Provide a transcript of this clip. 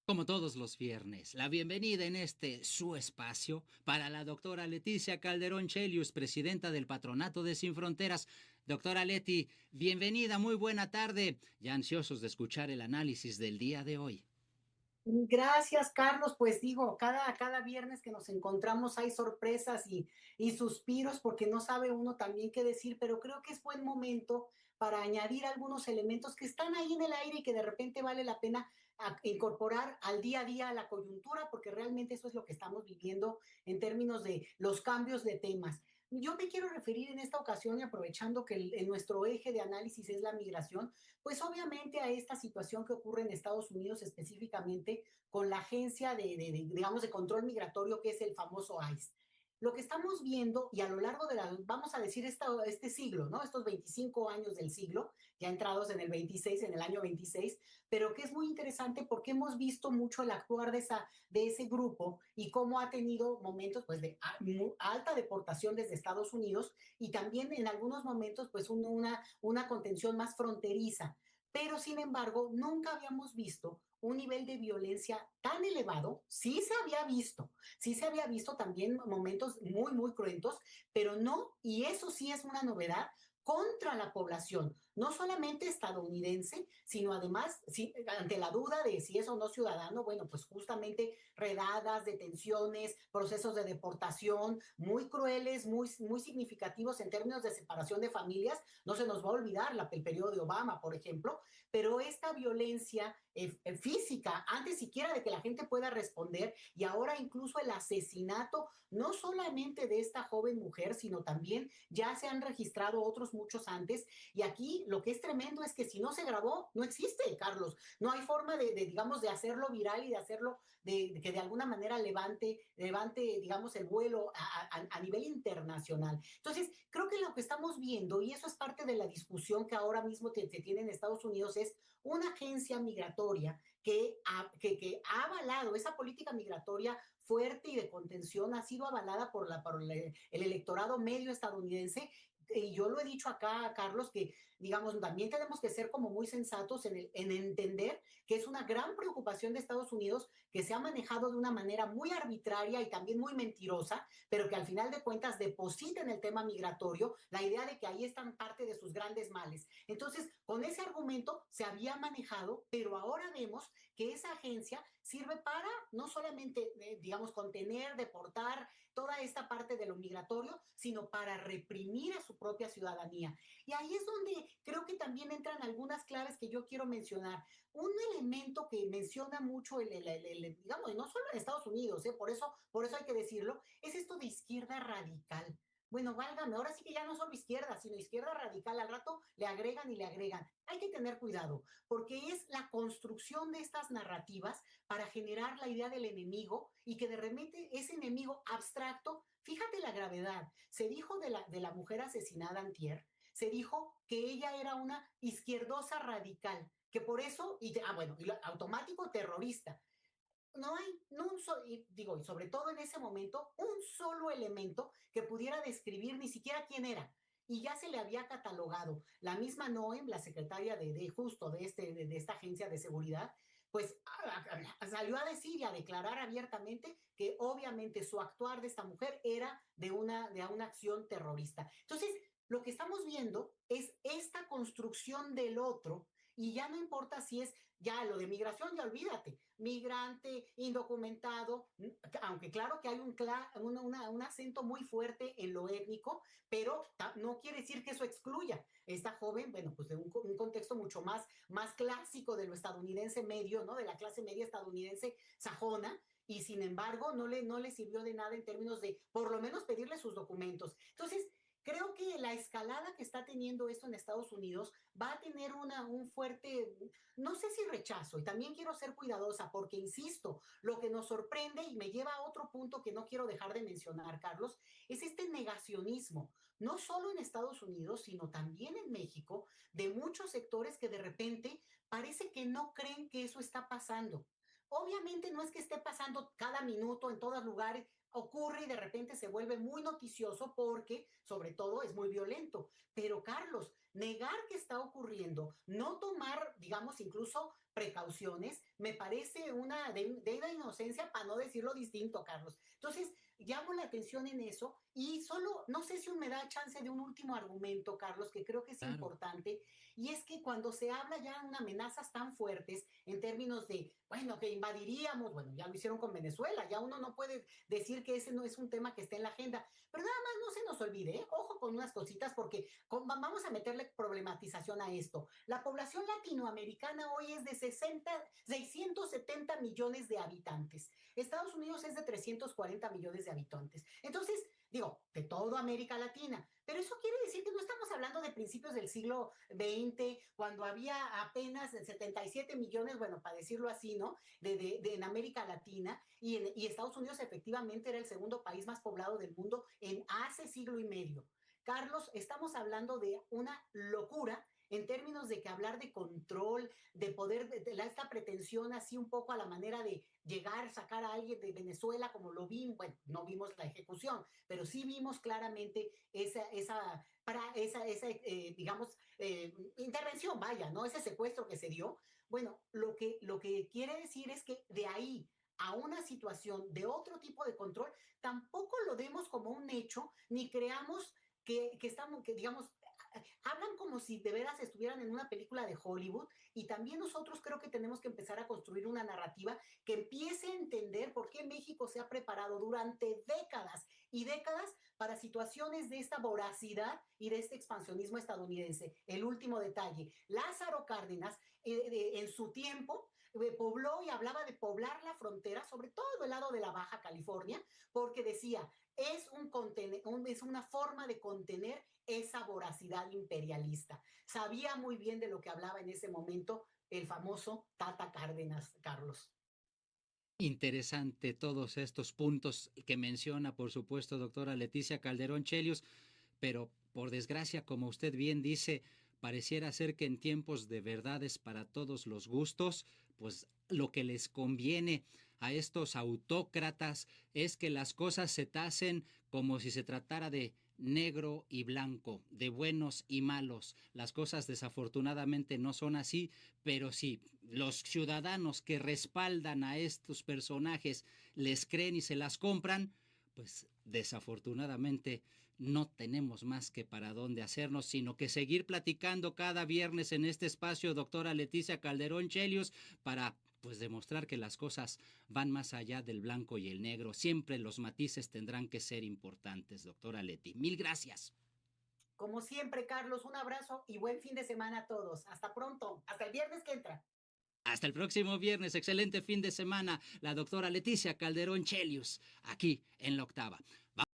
Como todos los viernes, la bienvenida en este su espacio para la doctora Leticia Calderón Chelius, presidenta del Patronato de Sin Fronteras. Doctora Leti, bienvenida, muy buena tarde. Ya ansiosos de escuchar el análisis del día de hoy. Gracias, Carlos. Pues digo, cada viernes que nos encontramos hay sorpresas y suspiros porque no sabe uno también qué decir, pero creo que es buen momento para añadir algunos elementos que están ahí en el aire y que de repente vale la pena incorporar al día a día a la coyuntura, porque realmente eso es lo que estamos viviendo en términos de los cambios de temas. Yo me quiero referir en esta ocasión, y aprovechando que nuestro eje de análisis es la migración, pues obviamente a esta situación que ocurre en Estados Unidos específicamente con la agencia digamos, de control migratorio que es el famoso ICE. Lo que estamos viendo y a lo largo vamos a decir, este siglo, ¿no? Estos 25 años del siglo, ya entrados en el 26, en el año 26, pero que es muy interesante porque hemos visto mucho el actuar de ese grupo y cómo ha tenido momentos pues de alta deportación desde Estados Unidos y también en algunos momentos pues una contención más fronteriza, pero sin embargo nunca habíamos visto un nivel de violencia tan elevado. Sí se había visto también momentos muy cruentos, pero no, y eso sí es una novedad, contra la población, no solamente estadounidense, sino además, sí, ante la duda de si es o no ciudadano, bueno, pues justamente redadas, detenciones, procesos de deportación muy crueles, muy significativos en términos de separación de familias. No se nos va a olvidar el periodo de Obama, por ejemplo, pero esta violencia física, antes siquiera de que la gente pueda responder, y ahora incluso el asesinato, no solamente de esta joven mujer, sino también ya se han registrado otros muchos antes, y aquí lo que es tremendo es que si no se grabó, no existe, Carlos, no hay forma digamos, de hacerlo viral y de hacerlo, que de alguna manera digamos, el vuelo a nivel internacional. Entonces, creo que lo que estamos viendo, y eso es parte de la discusión que ahora mismo se tiene en Estados Unidos, es una agencia migratoria que ha avalado esa política migratoria fuerte y de contención, ha sido avalada por el electorado medio estadounidense. Y yo lo he dicho acá, Carlos, que digamos, también tenemos que ser como muy sensatos en entender que es una gran preocupación de Estados Unidos, que se ha manejado de una manera muy arbitraria y también muy mentirosa, pero que al final de cuentas deposita en el tema migratorio la idea de que ahí están parte de sus grandes males. Entonces, con ese argumento se había manejado, pero ahora vemos que esa agencia sirve para no solamente, digamos, contener, deportar toda esta parte de lo migratorio, sino para reprimir a su propia ciudadanía. Y ahí es donde creo que también entran algunas claves que yo quiero mencionar. Un elemento que menciona mucho digamos, no solo en Estados Unidos, por eso hay que decirlo, es esto de izquierda radical. Bueno, válgame, ahora sí que ya no solo izquierda, sino izquierda radical. Al rato le agregan y le agregan. Hay que tener cuidado, porque es la construcción de estas narrativas para generar la idea del enemigo y que de repente ese enemigo abstracto, fíjate la gravedad, se dijo de la mujer asesinada antier, se dijo que ella era una izquierdosa radical, que por eso, bueno, y automático terrorista. No hay, no un y digo, y sobre todo en ese momento, un solo elemento que pudiera describir ni siquiera quién era. Y ya se le había catalogado. La misma Noem, la secretaria justo de esta agencia de seguridad, pues salió a decir y a declarar abiertamente que obviamente su actuar de esta mujer era de una acción terrorista. Entonces, lo que estamos viendo es esta construcción del otro, y ya no importa si es ya lo de migración, ya olvídate, migrante, indocumentado, aunque claro que hay un acento muy fuerte en lo étnico, pero no quiere decir que eso excluya. Esta joven, bueno, pues de un contexto mucho más clásico de lo estadounidense medio, ¿no? De la clase media estadounidense sajona, y sin embargo no le sirvió de nada en términos de por lo menos pedirle sus documentos. Entonces, creo que la escalada que está teniendo esto en Estados Unidos va a tener un fuerte, no sé si rechazo, y también quiero ser cuidadosa porque, insisto, lo que nos sorprende y me lleva a otro punto que no quiero dejar de mencionar, Carlos, es este negacionismo, no solo en Estados Unidos, sino también en México, de muchos sectores que de repente parece que no creen que eso está pasando. Obviamente no es que esté pasando cada minuto en todos lugares, ocurre y de repente se vuelve muy noticioso porque sobre todo es muy violento. Pero Carlos, negar que está ocurriendo, no tomar, digamos, incluso precauciones, me parece una de una inocencia para no decirlo distinto, Carlos. Entonces, llamo la atención en eso y solo, no sé si me da chance de un último argumento, Carlos, que creo que es Claro. importante, y es que cuando se habla ya de amenazas tan fuertes en términos de, bueno, que invadiríamos, bueno, ya lo hicieron con Venezuela, ya uno no puede decir que ese no es un tema que esté en la agenda, pero nada más no se nos olvide, ¿eh? Ojo con unas cositas porque vamos a meterle problematización a esto. La población latinoamericana hoy es de 670 millones de habitantes. Estados Unidos es de 340 millones de habitantes. Entonces, digo, de toda América Latina. Pero eso quiere decir que no estamos hablando de principios del siglo XX, cuando había apenas 77 millones, bueno, para decirlo así, ¿no? En América Latina y Estados Unidos efectivamente era el segundo país más poblado del mundo en hace siglo y medio. Carlos, estamos hablando de una locura en términos de que hablar de control, de poder, esta pretensión así un poco a la manera de llegar, sacar a alguien de Venezuela, como lo vimos, bueno, no vimos la ejecución, pero sí vimos claramente digamos, intervención, vaya, ¿no? Ese secuestro que se dio. Bueno, lo que quiere decir es que de ahí a una situación de otro tipo de control, tampoco lo demos como un hecho, ni creamos que digamos, hablan como si de veras estuvieran en una película de Hollywood y también nosotros creo que tenemos que empezar a construir una narrativa que empiece a entender por qué México se ha preparado durante décadas y décadas para situaciones de esta voracidad y de este expansionismo estadounidense. El último detalle, Lázaro Cárdenas en su tiempo pobló y hablaba de poblar la frontera, sobre todo el lado de la Baja California, porque decía, es una forma de contener esa voracidad imperialista. Sabía muy bien de lo que hablaba en ese momento el famoso Tata Cárdenas, Carlos. Interesante todos estos puntos que menciona, por supuesto, doctora Leticia Calderón Chelius, pero por desgracia, como usted bien dice, pareciera ser que en tiempos de verdades para todos los gustos, pues lo que les conviene a estos autócratas es que las cosas se tasen como si se tratara de negro y blanco, de buenos y malos. Las cosas desafortunadamente no son así, pero sí, los ciudadanos que respaldan a estos personajes les creen y se las compran, pues desafortunadamente no tenemos más que para dónde hacernos, sino que seguir platicando cada viernes en este espacio, doctora Leticia Calderón Chelius, para pues demostrar que las cosas van más allá del blanco y el negro. Siempre los matices tendrán que ser importantes, doctora Leti. Mil gracias. Como siempre, Carlos, un abrazo y buen fin de semana a todos. Hasta pronto, hasta el viernes que entra. Hasta el próximo viernes. Excelente fin de semana. La doctora Leticia Calderón Chelius, aquí en La Octava.